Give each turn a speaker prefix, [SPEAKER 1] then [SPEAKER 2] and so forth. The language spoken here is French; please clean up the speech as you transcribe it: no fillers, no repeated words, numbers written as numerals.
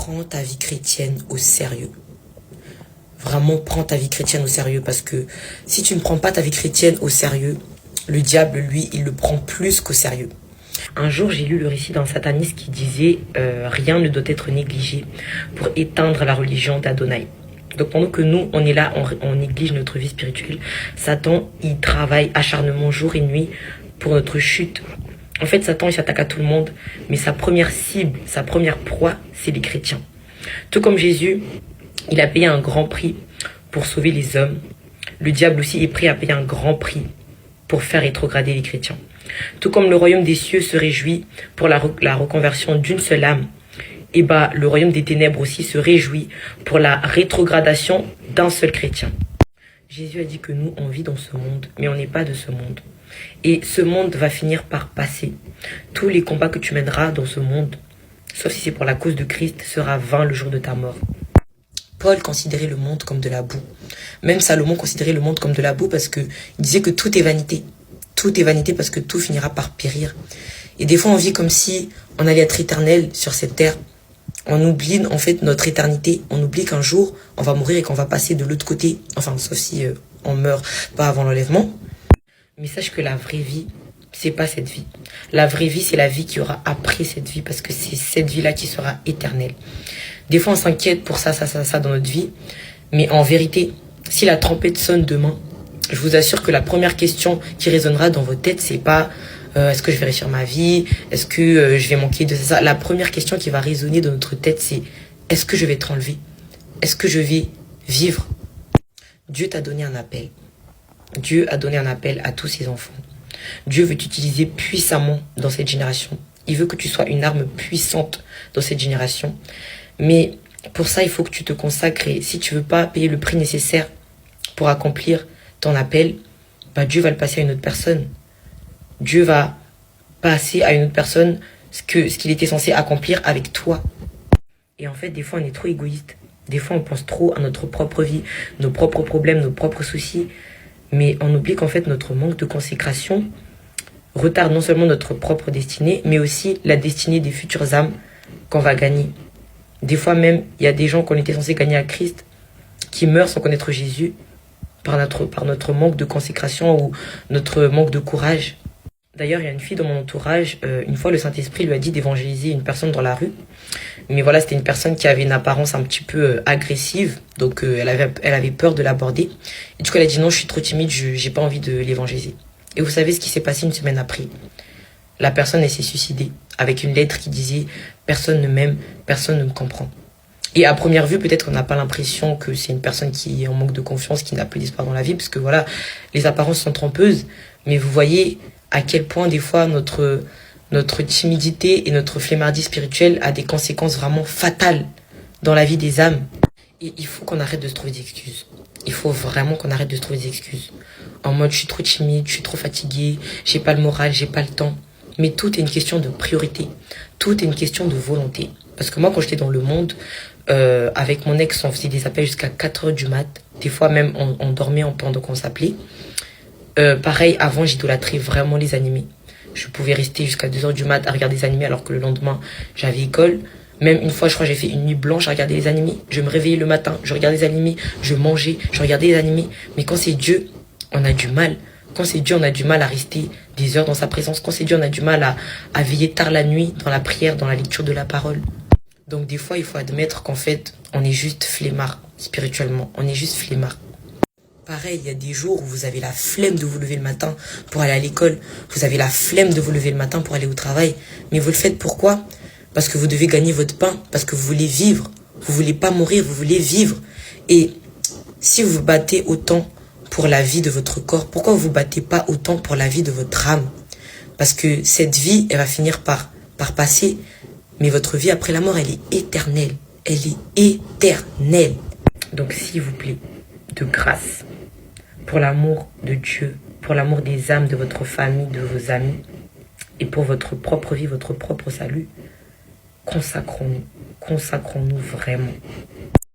[SPEAKER 1] prends ta vie chrétienne au sérieux. Vraiment, prends ta vie chrétienne au sérieux, parce que si tu ne prends pas ta vie chrétienne au sérieux, le diable, lui, il le prend plus qu'au sérieux. Un jour, j'ai lu le récit d'un sataniste qui disait rien ne doit être négligé pour éteindre la religion d'Adonai. Donc pendant que nous, on est là, on néglige notre vie spirituelle, Satan, il travaille acharnement jour et nuit pour notre chute. En fait, Satan, il s'attaque à tout le monde, mais sa première cible, sa première proie, c'est les chrétiens. Tout comme Jésus, il a payé un grand prix pour sauver les hommes. Le diable aussi est prêt à payer un grand prix pour faire rétrograder les chrétiens. Tout comme le royaume des cieux se réjouit pour la reconversion d'une seule âme, et le royaume des ténèbres aussi se réjouit pour la rétrogradation d'un seul chrétien. Jésus a dit que nous, on vit dans ce monde, mais on n'est pas de ce monde. Et ce monde va finir par passer. Tous les combats que tu mèneras dans ce monde, sauf si c'est pour la cause de Christ, sera vain le jour de ta mort. Paul considérait le monde comme de la boue. Même Salomon considérait le monde comme de la boue parce qu'il disait que tout est vanité. Tout est vanité parce que tout finira par périr. Et des fois, on vit comme si on allait être éternel sur cette terre. On oublie en fait notre éternité. On oublie qu'un jour, on va mourir et qu'on va passer de l'autre côté. Enfin, sauf si on meurt pas avant l'enlèvement. Mais sache que la vraie vie, c'est pas cette vie. La vraie vie, c'est la vie qui aura après cette vie, parce que c'est cette vie-là qui sera éternelle. Des fois, on s'inquiète pour ça dans notre vie. Mais en vérité, si la trompette sonne demain, je vous assure que la première question qui résonnera dans votre tête, c'est pas est-ce que je vais réussir ma vie? Est-ce que je vais manquer de ça? La première question qui va résonner dans notre tête, c'est est-ce que je vais être enlevé? Est-ce que je vais vivre? Dieu t'a donné un appel. Dieu a donné un appel à tous ses enfants. Dieu veut t'utiliser puissamment dans cette génération. Il veut que tu sois une arme puissante dans cette génération. Mais pour ça, il faut que tu te consacres. Et si tu veux pas payer le prix nécessaire pour accomplir ton appel, Dieu va le passer à une autre personne. Dieu va passer à une autre personne ce qu'il était censé accomplir avec toi. Et en fait, des fois, on est trop égoïste. Des fois, on pense trop à notre propre vie, nos propres problèmes, nos propres soucis. Mais on oublie qu'en fait, notre manque de consécration retarde non seulement notre propre destinée, mais aussi la destinée des futures âmes qu'on va gagner. Des fois même, il y a des gens qu'on était censés gagner à Christ qui meurent sans connaître Jésus par notre manque de consécration ou notre manque de courage. D'ailleurs, il y a une fille dans mon entourage, une fois le Saint-Esprit lui a dit d'évangéliser une personne dans la rue. Mais voilà, c'était une personne qui avait une apparence un petit peu agressive, donc elle avait peur de l'aborder. Et du coup, elle a dit non, je suis trop timide, j'ai pas envie de l'évangéliser. Et vous savez ce qui s'est passé une semaine après? La personne, elle s'est suicidée avec une lettre qui disait « Personne ne m'aime, personne ne me comprend ». Et à première vue, peut-être qu'on n'a pas l'impression que c'est une personne qui est en manque de confiance, qui n'a plus d'espoir dans la vie, parce que voilà, les apparences sont trompeuses. Mais vous voyez à quel point des fois notre timidité et notre flemmardise spirituelle a des conséquences vraiment fatales dans la vie des âmes. Et il faut qu'on arrête de se trouver des excuses. Il faut vraiment qu'on arrête de se trouver des excuses. En mode, je suis trop timide, je suis trop fatiguée, j'ai pas le moral, j'ai pas le temps. Mais tout est une question de priorité. Tout est une question de volonté. Parce que moi, quand j'étais dans le monde, avec mon ex, on faisait des appels jusqu'à 4h du mat. Des fois même, on dormait pendant qu'on s'appelait. Pareil, avant, j'idolâtrais vraiment les animés. Je pouvais rester jusqu'à 2h du mat à regarder des animés alors que le lendemain, j'avais école. Même une fois, je crois, j'ai fait une nuit blanche à regarder les animés. Je me réveillais le matin, je regardais les animés, je mangeais, je regardais les animés. Mais quand c'est Dieu, on a du mal. Quand c'est Dieu, on a du mal à rester des heures dans sa présence. Quand c'est Dieu, on a du mal à veiller tard la nuit dans la prière, dans la lecture de la parole. Donc des fois, il faut admettre qu'en fait, on est juste flemmard spirituellement. On est juste flemmard. Pareil, il y a des jours où vous avez la flemme de vous lever le matin pour aller à l'école. Vous avez la flemme de vous lever le matin pour aller au travail. Mais vous le faites pourquoi? Parce que vous devez gagner votre pain. Parce que vous voulez vivre. Vous voulez pas mourir, vous voulez vivre. Et si vous vous battez autant pour la vie de votre corps, pourquoi vous vous battez pas autant pour la vie de votre âme? Parce que cette vie, elle va finir par passer. Mais votre vie après la mort, elle est éternelle. Elle est éternelle. Donc s'il vous plaît, de grâce, pour l'amour de Dieu, pour l'amour des âmes de votre famille, de vos amis, et pour votre propre vie, votre propre salut, consacrons-nous vraiment.